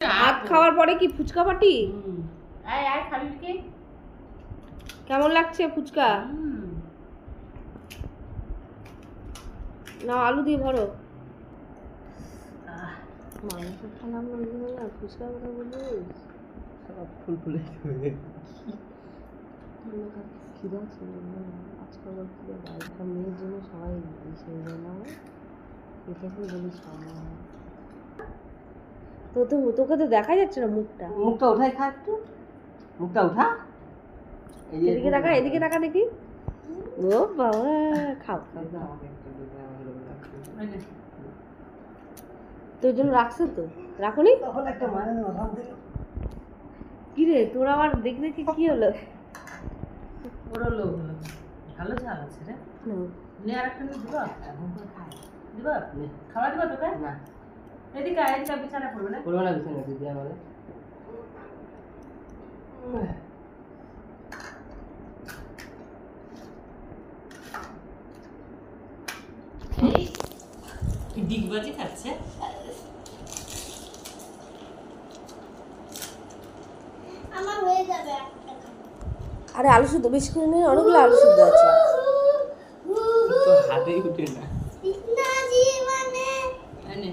ভাত খাওয়ার পরে কি ফুচকা পাটি? আয় আয় খাবি কি? কেমন লাগছে ফুচকা? না আলু দিয়ে ভরো। মাংস খেলাম না, ফুচকা কথা বলিস সব ফুলফুলে খিদা ছিল না আজকে আবার খিদা একটা মেয়ের জন্য সবাই সেই জন্য এটাকে বলিস তোকে তো দেখা যাচ্ছে না মুখটা। মুখটা উঠাই খা একটু, মুখটা উঠা। এদিকে তাকা, এদিকে তাকা দেখি। ও বাবা, খাও খাও। তোর জন্য রাখছো তো? রাখুনি? তখন একটা মানে ওখান থেকে কি রে তোর আবার দেখি দেখি কি হলো? বড় লোক হলো, ভালো ঝাল আছে রে। নে আর একটা নিয়ে দিবা, দিবা খাওয়া দিবা তোকে না এদিকে আয়, এদিকে বিছানা পড়বে না, পড়বে না বিছানা দিদি আমাদের। এই ডিগবাজি খাচ্ছে। আমার হয়ে যাবে একটা। আরে আলু সিদ্ধ বেশি করে নেই, অনেকগুলো আলু সিদ্ধ আছে। তো হাতেই উঠে না। ইতনা জীবনে নে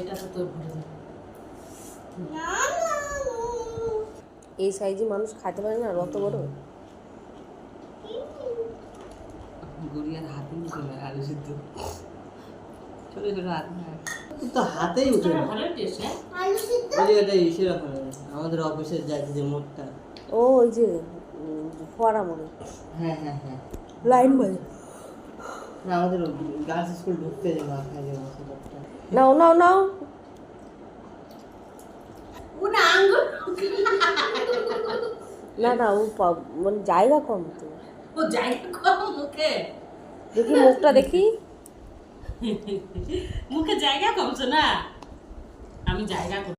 এটা তো তোর ভরে যাবে। না না এই সাইজে মানুষ খাইতে পারে না, আর অত বড়। গড়িয়ার হাতেই উঠে না আলু সিদ্ধ, ছোট ছোট হাতে তো হাতেই উঠে না। ভালো টেস্ট। হ্যাঁ আলু সিদ্ধ ওই যে এটা ইসের ওখানে আমাদের অফিসের যাইতে যে মোড়টা। ও ওই যে ফোয়ারা মোড়ে হ্যাঁ হ্যাঁ হ্যাঁ, লাইন বাই। না আমাদের গার্লস স্কুল ঢুকতে যে মাথায় যে মশলাটা। নাও নাও নাও। ও না আঙ্গুর, না না ও মানে জায়গা কম তো। ও জায়গা কম মুখে, দেখি মুখটা দেখি। মুখে জায়গা কমছে না, আমি জায়গা